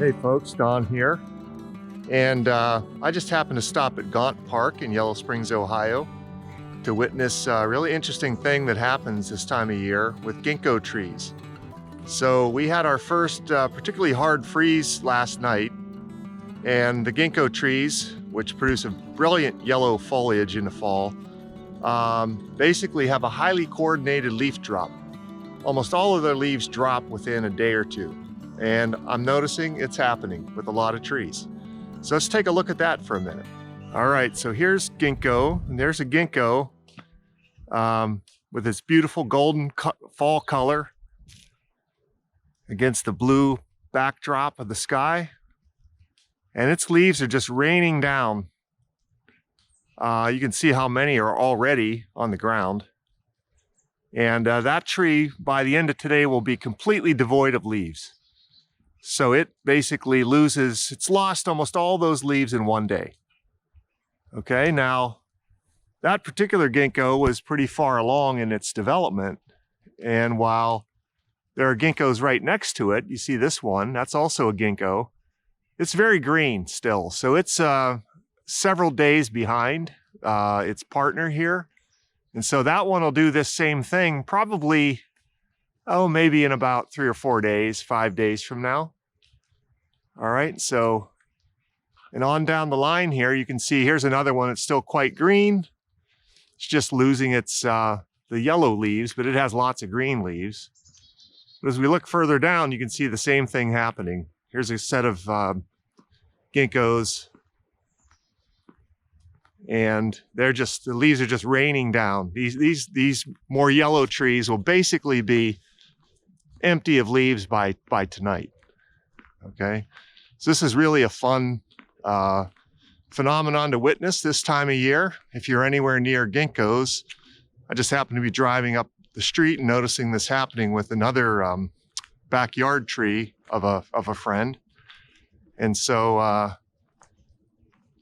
Hey folks, Don here. And I just happened to stop at Gaunt Park in Yellow Springs, Ohio to witness a really interesting thing that happens this time of year with ginkgo trees. So we had our first particularly hard freeze last night, and the ginkgo trees, which produce a brilliant yellow foliage in the fall, basically have a highly coordinated leaf drop. Almost all of their leaves drop within a day or two. And I'm noticing it's happening with a lot of trees. So let's take a look at that for a minute. All right, so here's ginkgo, and there's a ginkgo with its beautiful golden fall color against the blue backdrop of the sky. And its leaves are just raining down. You can see how many are already on the ground. And that tree, by the end of today, will be completely devoid of leaves. So it basically it's lost almost all those leaves in one day. Okay, now that particular ginkgo was pretty far along in its development. And while there are ginkgos right next to it, you see this one, that's also a ginkgo. It's very green still. So it's several days behind its partner here. And so that one will do this same thing probably, maybe in about 3 or 4 days, 5 days from now. All right, so, and on down the line here, you can see here's another one that's still quite green. It's just losing its, the yellow leaves, but it has lots of green leaves. But as we look further down, you can see the same thing happening. Here's a set of ginkgos. And the leaves are just raining down. These more yellow trees will basically be empty of leaves by tonight. Okay, so this is really a fun phenomenon to witness this time of year. If you're anywhere near ginkgos, I just happened to be driving up the street and noticing this happening with another backyard tree of a friend. And so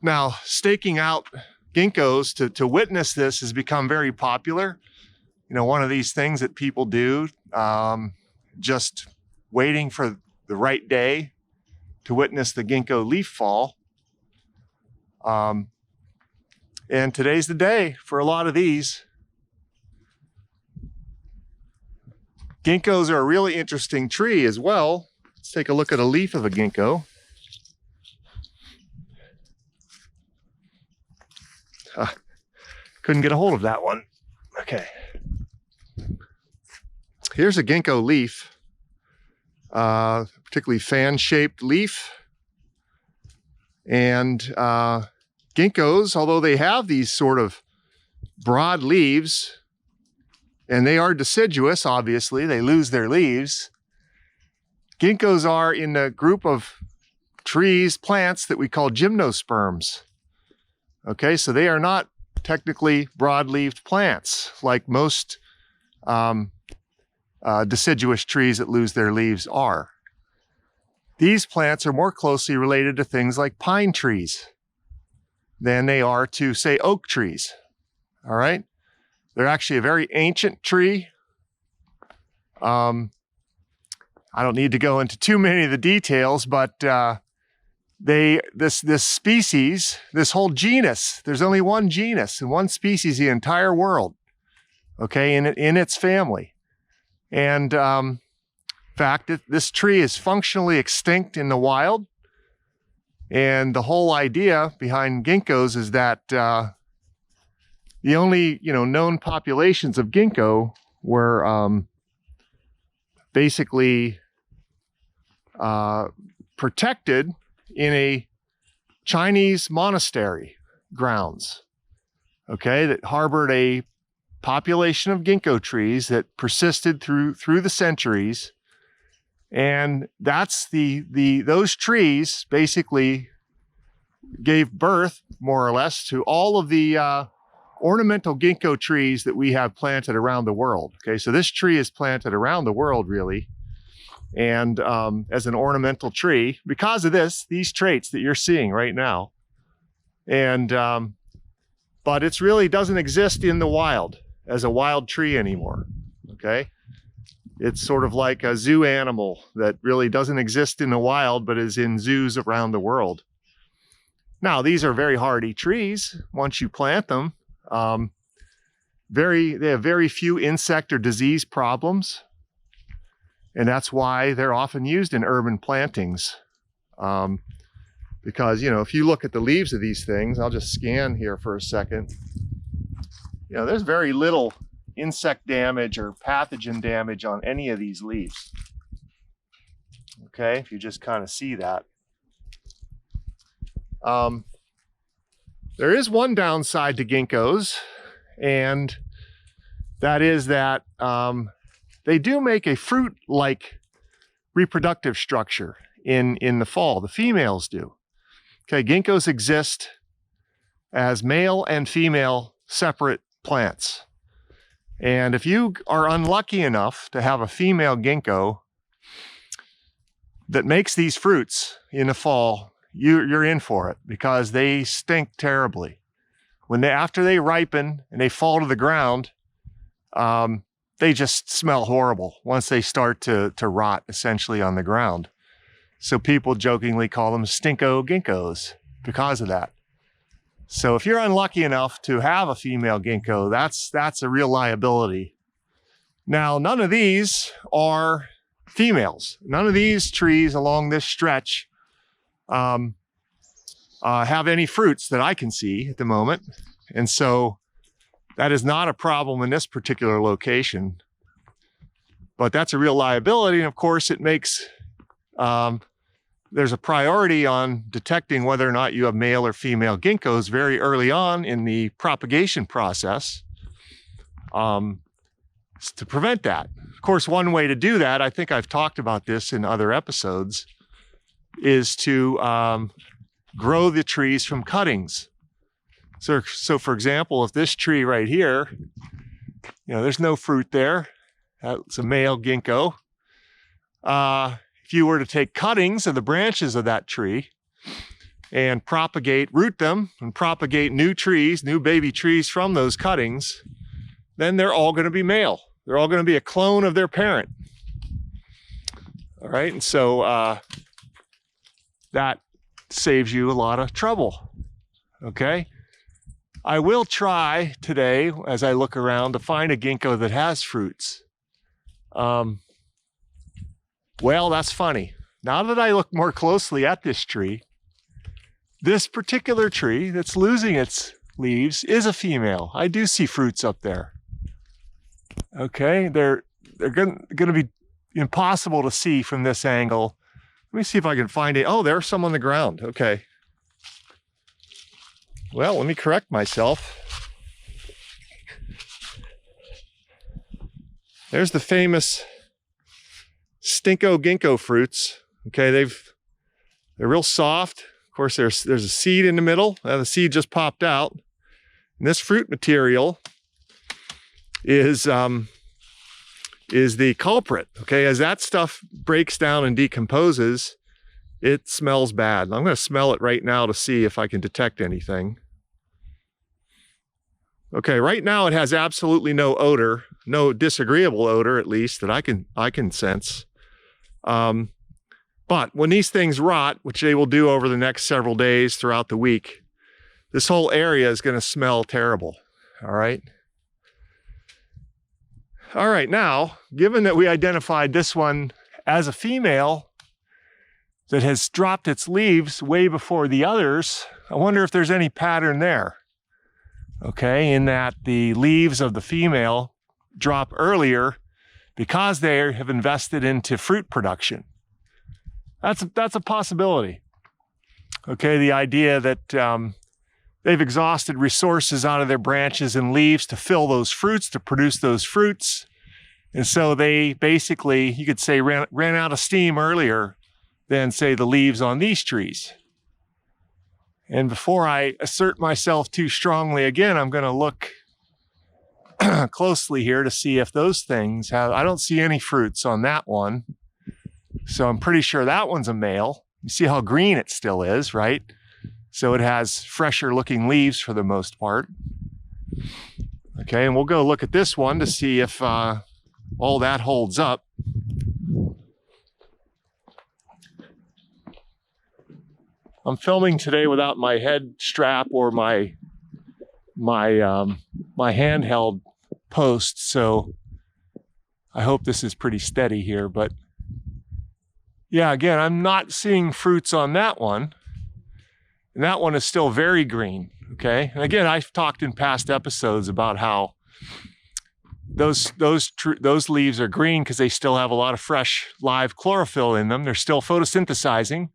now staking out ginkgos to witness this has become very popular. You know, one of these things that people do, just waiting for the right day to witness the ginkgo leaf fall. And today's the day for a lot of these. Ginkgos are a really interesting tree as well. Let's take a look at a leaf of a ginkgo. Couldn't get a hold of that one. Okay. Here's a ginkgo leaf, particularly fan-shaped leaf. And ginkgos, although they have these sort of broad leaves, and they are deciduous, obviously, they lose their leaves. Ginkgos are in the group of trees, plants that we call gymnosperms. Okay, so they are not technically broad-leaved plants like most deciduous trees that lose their leaves are. These plants are more closely related to things like pine trees than they are to, say, oak trees. All right? They're actually a very ancient tree. I don't need to go into too many of the details, but this species, this whole genus, there's only one genus and one species in the entire world, okay, in its family. And in fact, this tree is functionally extinct in the wild. And the whole idea behind ginkgos is that the only, known populations of ginkgo were basically protected in a Chinese monastery grounds, okay, that harbored a population of ginkgo trees that persisted through the centuries. And that's those trees basically gave birth, more or less, to all of the ornamental ginkgo trees that we have planted around the world. Okay, so this tree is planted around the world, really, and as an ornamental tree because of these traits that you're seeing right now. And but it really doesn't exist in the wild as a wild tree anymore. Okay, It's sort of like a zoo animal that really doesn't exist in the wild, but is in zoos around the world. Now, these are very hardy trees once you plant them. They have very few insect or disease problems. And that's why they're often used in urban plantings. Because, if you look at the leaves of these things, I'll just scan here for a second. There's very little insect damage or pathogen damage on any of these leaves. Okay, if you just kind of see that. There is one downside to ginkgos, and that is that they do make a fruit-like reproductive structure in the fall. The females do. Okay, ginkgos exist as male and female separate plants. And if you are unlucky enough to have a female ginkgo that makes these fruits in the fall, you're in for it, because they stink terribly. After they ripen and they fall to the ground, they just smell horrible once they start to rot essentially on the ground. So people jokingly call them stinko ginkgos because of that. So if you're unlucky enough to have a female ginkgo, that's a real liability. Now, none of these are females. None of these trees along this stretch have any fruits that I can see at the moment. And so that is not a problem in this particular location. But that's a real liability. And of course, it makes, there's a priority on detecting whether or not you have male or female ginkgos very early on in the propagation process to prevent that. Of course, one way to do that, I think I've talked about this in other episodes, is to grow the trees from cuttings. So for example, if this tree right here, there's no fruit there, that's a male ginkgo. If you were to take cuttings of the branches of that tree and root them and propagate new trees, new baby trees from those cuttings, then they're all going to be male. They're all going to be a clone of their parent. All right, and so that saves you a lot of trouble. Okay, I will try today, as I look around, to find a ginkgo that has fruits. Well, that's funny. Now that I look more closely at this tree, this particular tree that's losing its leaves is a female. I do see fruits up there. Okay, they're going to be impossible to see from this angle. Let me see if I can find it. Oh, there's some on the ground. Okay. Well, let me correct myself. There's the famous stinko ginkgo fruits. Okay, they're real soft. Of course, there's a seed in the middle. The seed just popped out. And this fruit material is the culprit. Okay, as that stuff breaks down and decomposes, it smells bad. I'm going to smell it right now to see if I can detect anything. Okay, right now it has absolutely no odor, no disagreeable odor, at least that I can sense. But when these things rot, which they will do over the next several days throughout the week, this whole area is going to smell terrible. All right. All right, now, given that we identified this one as a female that has dropped its leaves way before the others, I wonder if there's any pattern there. Okay, in that the leaves of the female drop earlier because they have invested into fruit production. That's a possibility. Okay, the idea that they've exhausted resources out of their branches and leaves to fill those fruits, to produce those fruits. And so they basically, you could say, ran out of steam earlier than, say, the leaves on these trees. And before I assert myself too strongly again, I'm going to look closely here to see if those things have, I don't see any fruits on that one. So I'm pretty sure that one's a male. You see how green it still is, right? So it has fresher looking leaves for the most part. Okay, and we'll go look at this one to see if all that holds up. I'm filming today without my head strap or my handheld post, so I hope this is pretty steady here. But yeah, again, I'm not seeing fruits on that one, and that one is still very green. Okay, and again, I've talked in past episodes about how those leaves are green because they still have a lot of fresh live chlorophyll in them. They're still photosynthesizing.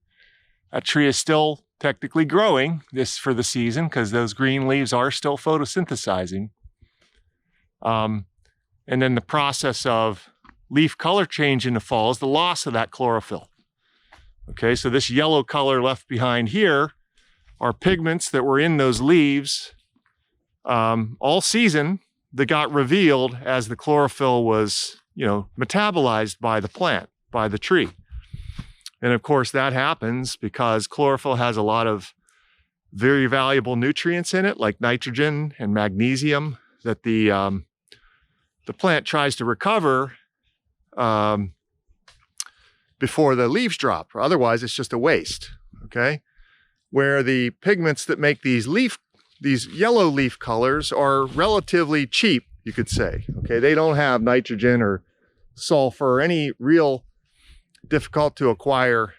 That tree is still technically growing this for the season because those green leaves are still photosynthesizing. And then the process of leaf color change in the fall is the loss of that chlorophyll. Okay, so this yellow color left behind here are pigments that were in those leaves all season that got revealed as the chlorophyll was, metabolized by the plant, by the tree. And of course that happens because chlorophyll has a lot of very valuable nutrients in it, like nitrogen and magnesium, that the plant tries to recover before the leaves drop, or otherwise it's just a waste, okay? Where the pigments that make these yellow leaf colors are relatively cheap, you could say, okay? They don't have nitrogen or sulfur or any real difficult to acquire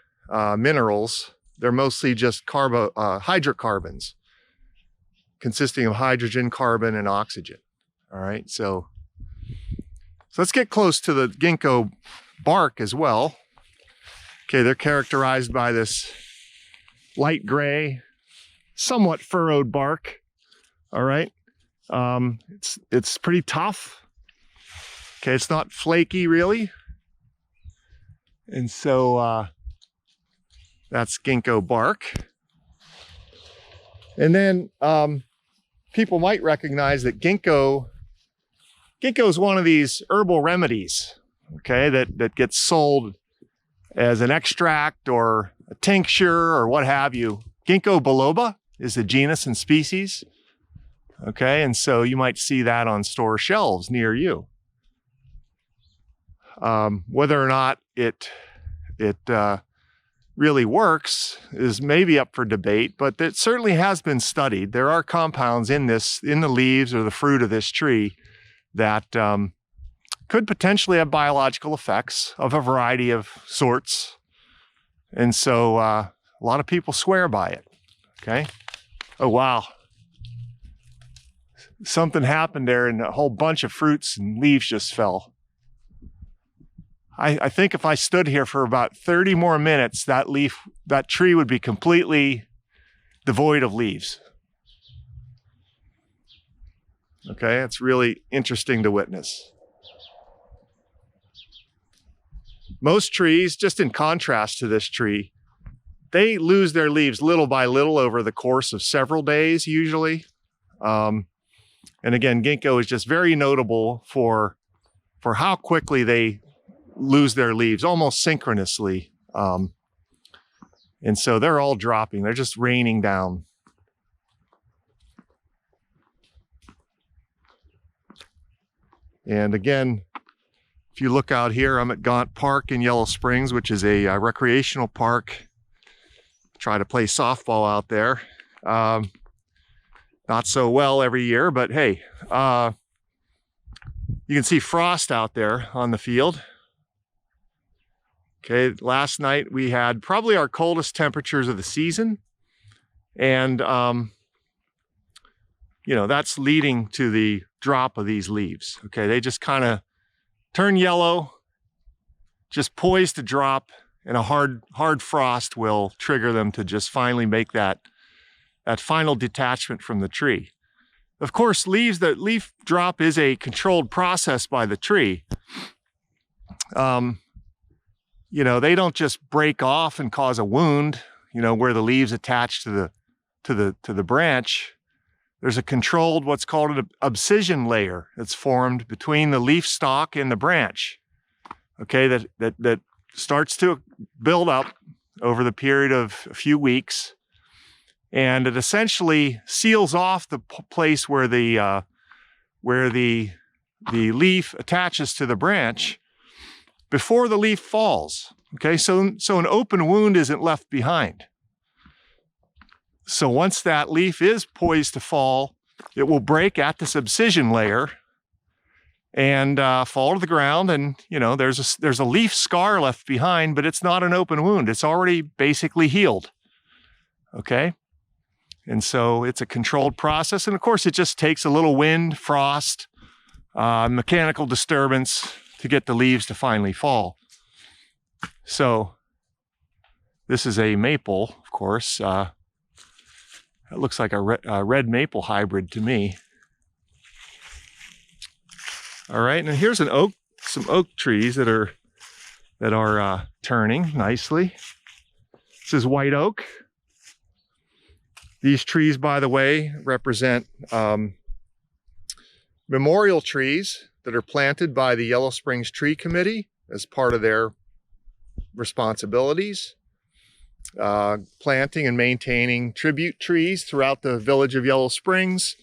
minerals. They're mostly just hydrocarbons consisting of hydrogen, carbon, and oxygen. All right, so let's get close to the ginkgo bark as well. Okay, they're characterized by this light gray, somewhat furrowed bark. All right, it's pretty tough. Okay, it's not flaky really. And so that's ginkgo bark. And then people might recognize that ginkgo is one of these herbal remedies, okay, that gets sold as an extract or a tincture or what have you. Ginkgo biloba is the genus and species, okay, and so you might see that on store shelves near you. Whether or not it really works is maybe up for debate, but it certainly has been studied. There are compounds in the leaves or the fruit of this tree that could potentially have biological effects of a variety of sorts. And so a lot of people swear by it, okay? Oh, wow. Something happened there and a whole bunch of fruits and leaves just fell. I think if I stood here for about 30 more minutes, that tree would be completely devoid of leaves. Okay, it's really interesting to witness. Most trees, just in contrast to this tree, they lose their leaves little by little over the course of several days usually. And again, ginkgo is just very notable for how quickly they lose their leaves, almost synchronously. And so they're all dropping. They're just raining down. And again, if you look out here, I'm at Gaunt Park in Yellow Springs, which is a recreational park. Try to play softball out there. Not so well every year, but hey, you can see frost out there on the field. Okay, last night we had probably our coldest temperatures of the season. And, that's leading to the drop of these leaves. Okay, they just kind of turn yellow, just poised to drop, and a hard frost will trigger them to just finally make that final detachment from the tree. Of course, the leaf drop is a controlled process by the tree. They don't just break off and cause a wound, where the leaves attach to the branch. There's a controlled, what's called an abscission layer that's formed between the leaf stalk and the branch. Okay, that starts to build up over the period of a few weeks, and it essentially seals off the place where the the leaf attaches to the branch before the leaf falls. Okay, so an open wound isn't left behind. So once that leaf is poised to fall, it will break at this abscission layer and fall to the ground. And there's a leaf scar left behind, but it's not an open wound. It's already basically healed. Okay, and so it's a controlled process. And of course, it just takes a little wind, frost, mechanical disturbance to get the leaves to finally fall. So this is a maple, of course. It looks like a red maple hybrid to me. All right, and here's an oak, some oak trees that are turning nicely. This is white oak. These trees, by the way, represent memorial trees that are planted by the Yellow Springs Tree Committee as part of their responsibilities. Planting and maintaining tribute trees throughout the village of Yellow Springs,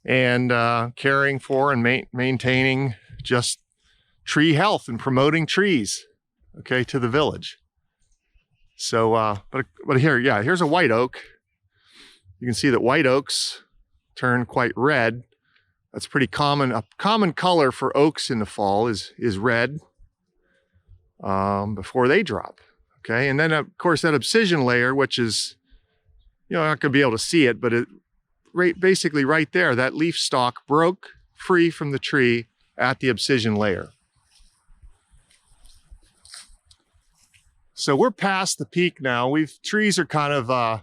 and caring for and maintaining just tree health and promoting trees, okay, to the village. So, but here's a white oak. You can see that white oaks turn quite red. That's pretty common. A common color for oaks in the fall is red before they drop. Okay, and then of course that abscission layer, which is, not going to be able to see it, but basically right there, that leaf stalk broke free from the tree at the abscission layer. So we're past the peak now. Trees are kind of,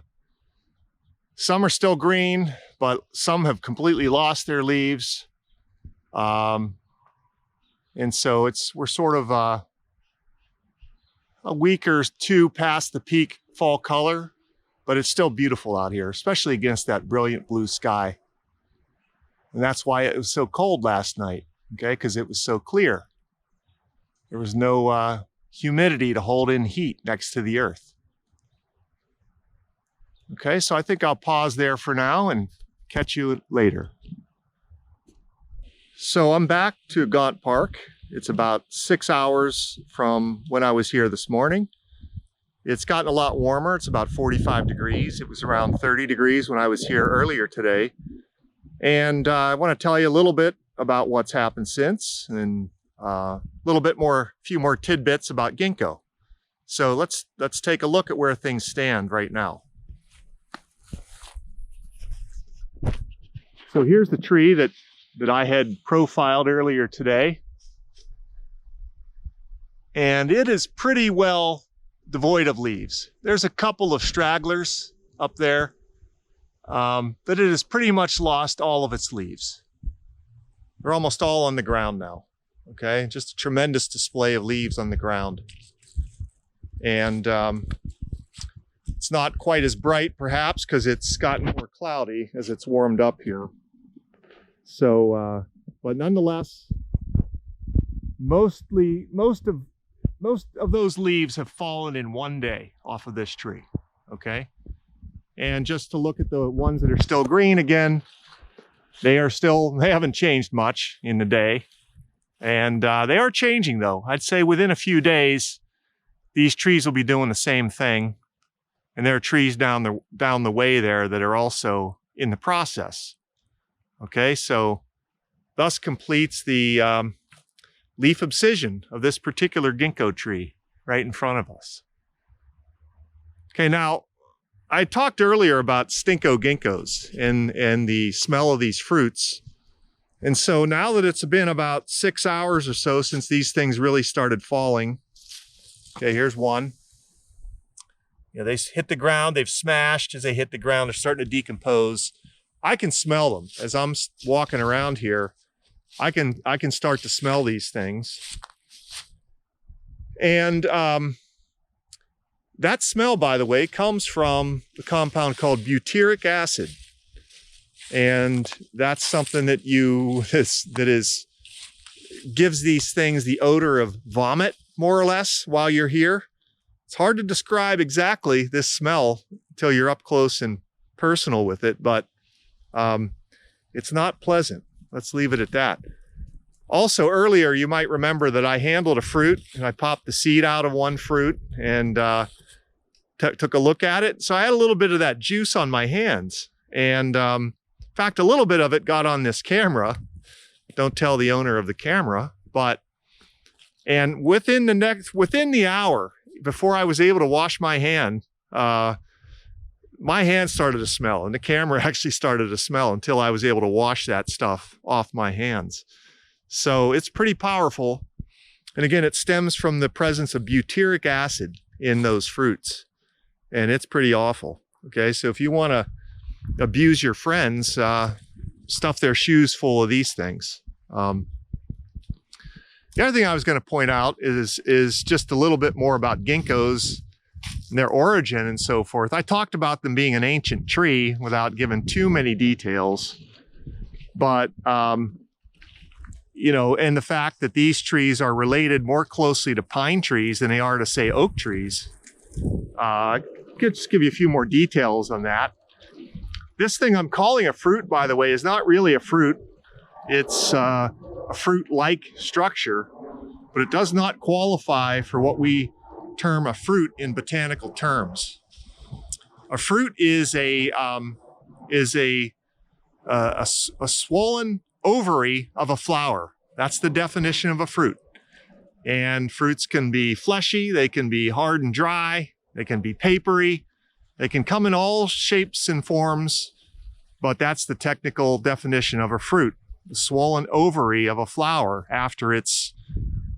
some are still green, but some have completely lost their leaves. And so we're sort of, a week or two past the peak fall color, but it's still beautiful out here, especially against that brilliant blue sky. And that's why it was so cold last night, okay? Because it was so clear. There was no humidity to hold in heat next to the earth. Okay, so I think I'll pause there for now and catch you later. So I'm back to Gaunt Park. It's about 6 hours from when I was here this morning. It's gotten a lot warmer. It's about 45 degrees. It was around 30 degrees when I was here earlier today. And I want to tell you a little bit about what's happened since, and a few more tidbits about ginkgo. So let's take a look at where things stand right now. So here's the tree that I had profiled earlier today. And it is pretty well devoid of leaves. There's a couple of stragglers up there, but it has pretty much lost all of its leaves. They're almost all on the ground now, okay? Just a tremendous display of leaves on the ground. And it's not quite as bright, perhaps, because it's gotten more cloudy as it's warmed up here. So, but nonetheless, most of those leaves have fallen in one day off of this tree, okay? And just to look at the ones that are still green again, they haven't changed much in the day. And they are changing though. I'd say within a few days, these trees will be doing the same thing. And there are trees down the way there that are also in the process. Okay, so thus completes the leaf abscission of this particular ginkgo tree right in front of us. Okay, now I talked earlier about stinko ginkgos and the smell of these fruits. And so now that it's been about 6 hours or so since these things really started falling. Okay, here's one. They hit the ground, they've smashed. As they hit the ground, they're starting to decompose. I can smell them as I'm walking around here. I can start to smell these things. And that smell, by the way, comes from the compound called butyric acid. And that's something that gives these things the odor of vomit, more or less, while you're here. It's hard to describe exactly this smell until you're up close and personal with it, but it's not pleasant. Let's leave it at that. Also earlier, you might remember that I handled a fruit and I popped the seed out of one fruit and took a look at it. So I had a little bit of that juice on my hands. And in fact, a little bit of it got on this camera. Don't tell the owner of the camera, and within the hour before I was able to wash my hand started to smell, and the camera actually started to smell until I was able to wash that stuff off my hands. So it's pretty powerful. And again, it stems from the presence of butyric acid in those fruits, and it's pretty awful. Okay, so if you want to abuse your friends, stuff their shoes full of these things. The other thing I was going to point out is just a little bit more about ginkgos and their origin and so forth. I talked about them being an ancient tree without giving too many details, but you know, and the fact that these trees are related more closely to pine trees than they are to, say, oak trees. I could just give you a few more details on that. This thing I'm calling a fruit, by the way, is not really a fruit. It's a fruit-like structure, but it does not qualify for what we term a fruit in botanical terms. A fruit is a swollen ovary of a flower. That's the definition of a fruit. And fruits can be fleshy, they can be hard and dry, they can be papery, they can come in all shapes and forms, but that's the technical definition of a fruit. The swollen ovary of a flower after it's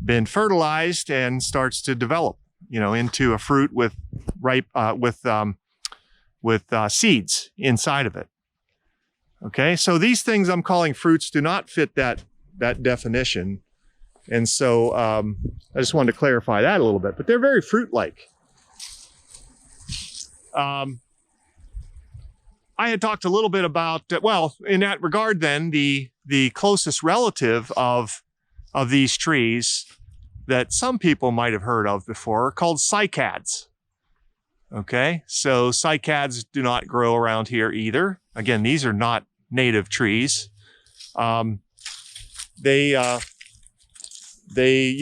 been fertilized and starts to develop, you know, into a fruit with seeds inside of it. Okay, so these things I'm calling fruits do not fit that definition. And so I just wanted to clarify that a little bit, but they're very fruit-like. I had talked a little bit about, well, in that regard then, the closest relative of these trees that some people might have heard of before are called cycads. Okay, so cycads do not grow around here either. Again, these are not native trees. You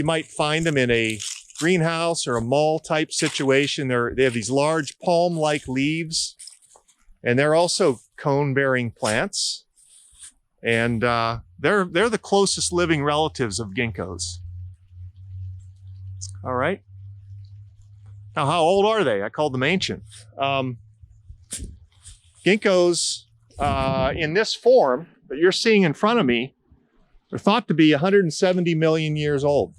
might find them in a greenhouse or a mall type situation. They have these large palm-like leaves, and they're also cone-bearing plants. And they're the closest living relatives of ginkgos. All right. Now, how old are they? I called them ancient. Ginkgos in this form that you're seeing in front of me are thought to be 170 million years old.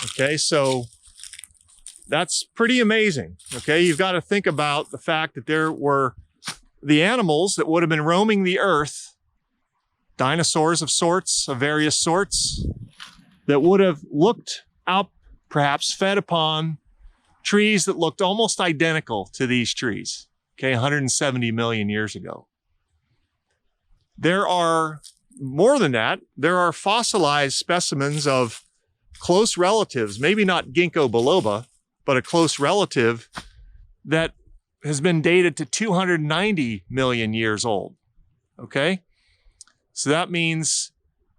Okay, so that's pretty amazing. Okay, you've got to think about the fact that there were the animals that would have been roaming the earth, dinosaurs of various sorts, that would have looked up, perhaps fed upon trees that looked almost identical to these trees, okay, 170 million years ago. There are more than that. There are fossilized specimens of close relatives, maybe not Ginkgo biloba, but a close relative that has been dated to 290 million years old, okay? So that means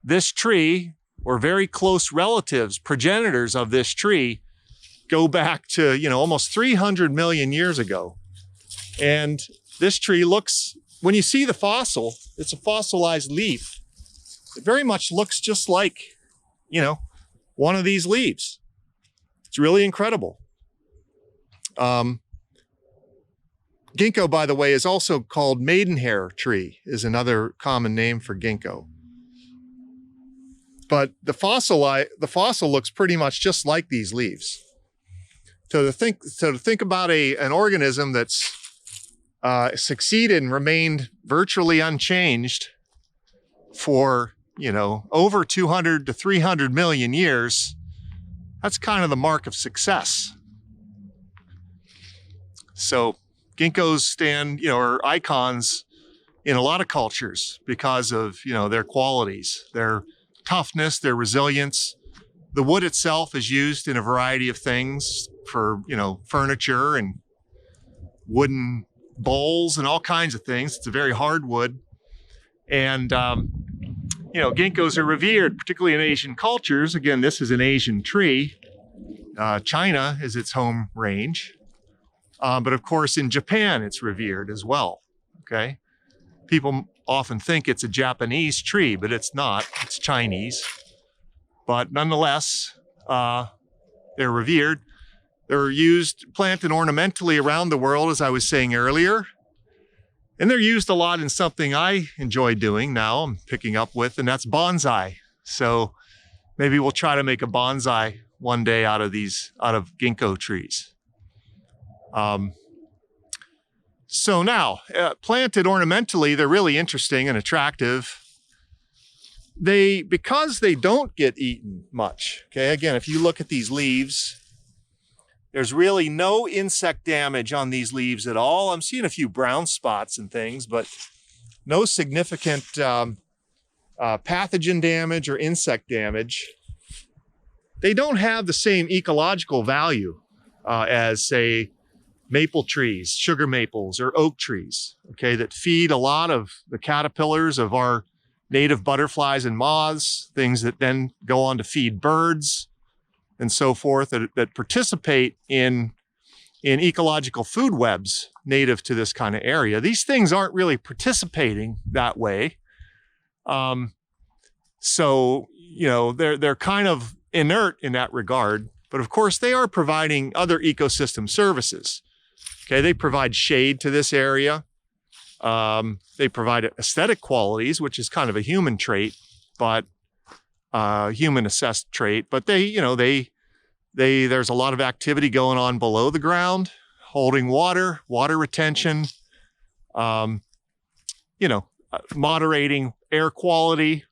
this tree, or very close relatives, progenitors of this tree, go back to, you know, almost 300 million years ago. And this tree looks, when you see the fossil, it's a fossilized leaf. It very much looks just like, you know, one of these leaves. It's really incredible. Ginkgo, by the way, is also called maidenhair tree, is another common name for ginkgo. But the fossil looks pretty much just like these leaves. So to think about an organism that's succeeded and remained virtually unchanged for, you know, over 200 to 300 million years, that's kind of the mark of success. So ginkgos stand, you know, are icons in a lot of cultures because of, you know, their qualities, their toughness, their resilience. The wood itself is used in a variety of things for, you know, furniture and wooden bowls and all kinds of things. It's a very hard wood. And you know, ginkgos are revered, particularly in Asian cultures. Again, this is an Asian tree. China is its home range. But of course, in Japan, it's revered as well, okay? People often think it's a Japanese tree, but it's not. It's Chinese. But nonetheless, they're revered. They're used, planted ornamentally around the world, as I was saying earlier. And they're used a lot in something I enjoy doing now, I'm picking up with, and that's bonsai. So maybe we'll try to make a bonsai one day out of ginkgo trees. So now, planted ornamentally, they're really interesting and attractive. Because they don't get eaten much, okay? Again, if you look at these leaves, there's really no insect damage on these leaves at all. I'm seeing a few brown spots and things, but no significant pathogen damage or insect damage. They don't have the same ecological value as, say, maple trees, sugar maples, or oak trees, okay, that feed a lot of the caterpillars of our native butterflies and moths, things that then go on to feed birds and so forth, that participate in ecological food webs native to this kind of area. These things aren't really participating that way. So, you know, they're kind of inert in that regard, but of course they are providing other ecosystem services. Okay, they provide shade to this area. They provide aesthetic qualities, which is kind of a human trait, but human assessed trait. But there's a lot of activity going on below the ground, holding water retention, moderating air quality,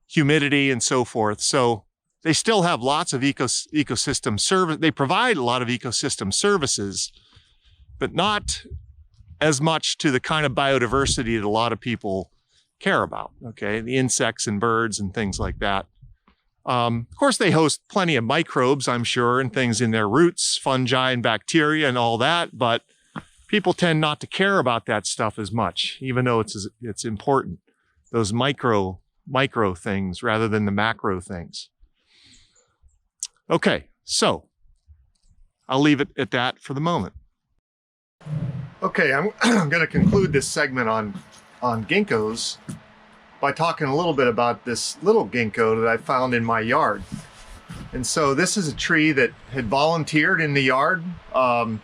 humidity, and so forth. So they still have lots of ecosystem service. They provide a lot of ecosystem services, but not as much to the kind of biodiversity that a lot of people care about, okay? The insects and birds and things like that. Of course, they host plenty of microbes, I'm sure, and things in their roots, fungi and bacteria and all that, but people tend not to care about that stuff as much, even though it's important, those micro things rather than the macro things. Okay, so I'll leave it at that for the moment. Okay, I'm going to conclude this segment on ginkgos by talking a little bit about this little ginkgo that I found in my yard. And so this is a tree that had volunteered in the yard. I don't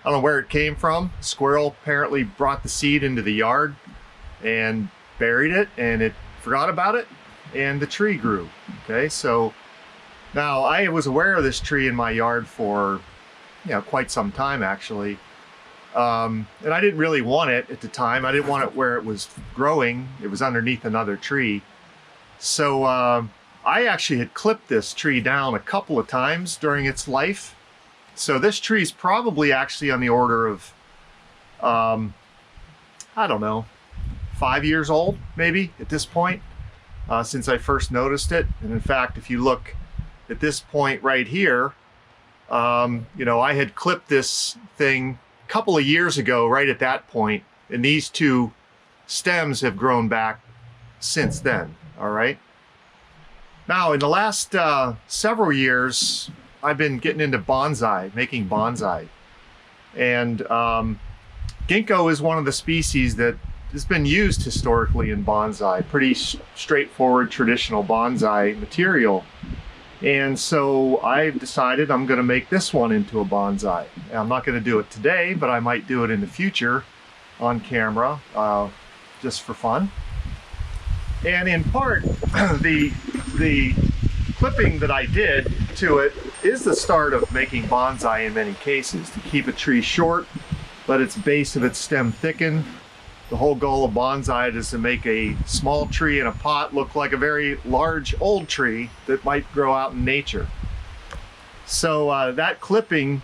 know where it came from. A squirrel apparently brought the seed into the yard and buried it, and it forgot about it, and the tree grew. Okay, so now I was aware of this tree in my yard for quite some time, actually. And I didn't really want it at the time. I didn't want it where it was growing. It was underneath another tree. So I actually had clipped this tree down a couple of times during its life. So this tree is probably actually on the order of, I don't know, 5 years old, maybe at this point, since I first noticed it. And in fact, if you look at this point right here, I had clipped this thing couple of years ago, right at that point, and these two stems have grown back since then. All right. Now, in the last several years, I've been getting into bonsai, making bonsai, and ginkgo is one of the species that has been used historically in bonsai. Pretty straightforward, traditional bonsai material. And so I've decided I'm going to make this one into a bonsai. I'm not going to do it today, but I might do it in the future on camera, just for fun. And in part, the clipping that I did to it is the start of making bonsai in many cases, to keep a tree short, let its base of its stem thicken. The whole goal of bonsai is to make a small tree in a pot look like a very large old tree that might grow out in nature. So that clipping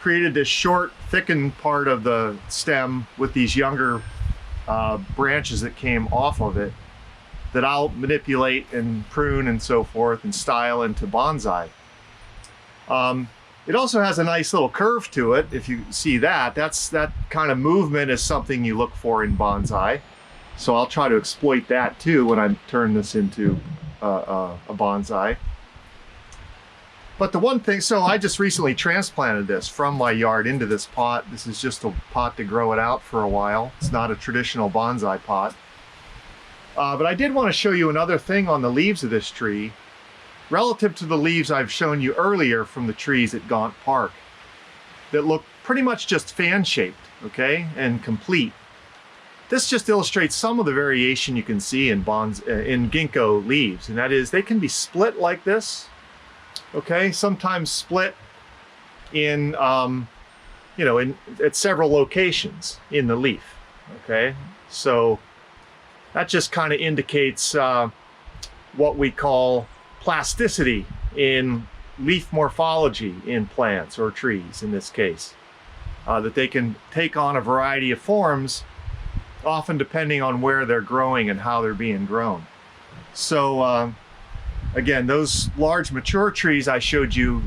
created this short, thickened part of the stem with these younger branches that came off of it that I'll manipulate and prune and so forth and style into bonsai. It also has a nice little curve to it. If you see that, that kind of movement is something you look for in bonsai. So I'll try to exploit that too when I turn this into a bonsai. But the one thing, so I just recently transplanted this from my yard into this pot. This is just a pot to grow it out for a while. It's not a traditional bonsai pot. But I did want to show you another thing on the leaves of this tree relative to the leaves I've shown you earlier from the trees at Gaunt Park that look pretty much just fan-shaped, okay, and complete. This just illustrates some of the variation you can see in ginkgo leaves, and that is they can be split like this, okay, sometimes split in, you know, at several locations in the leaf, okay? So that just kind of indicates what we call plasticity in leaf morphology in plants or trees in this case, that they can take on a variety of forms, often depending on where they're growing and how they're being grown. So again, those large mature trees I showed you,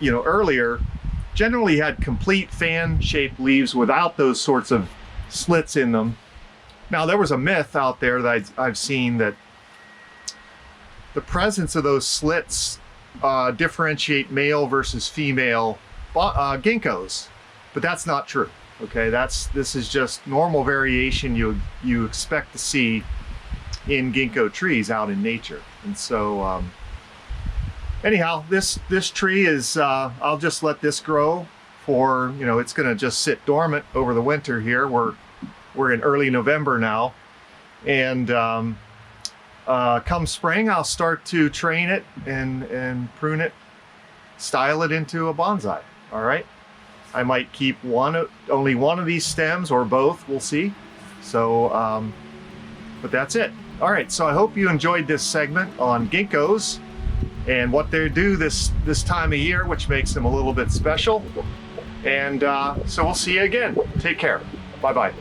earlier, generally had complete fan-shaped leaves without those sorts of slits in them. Now, there was a myth out there that I've seen that the presence of those slits differentiate male versus female ginkgos, but that's not true. Okay, this is just normal variation you expect to see in ginkgo trees out in nature. And so anyhow, this tree is I'll just let this grow for, it's going to just sit dormant over the winter here. We're in early November now, and come spring I'll start to train it and prune it, style it into a bonsai. All right, I might keep only one of these stems or both, we'll see. So but that's it. All right, so I hope you enjoyed this segment on ginkgos and what they do this time of year, which makes them a little bit special. And so we'll see you again. Take care. Bye-bye.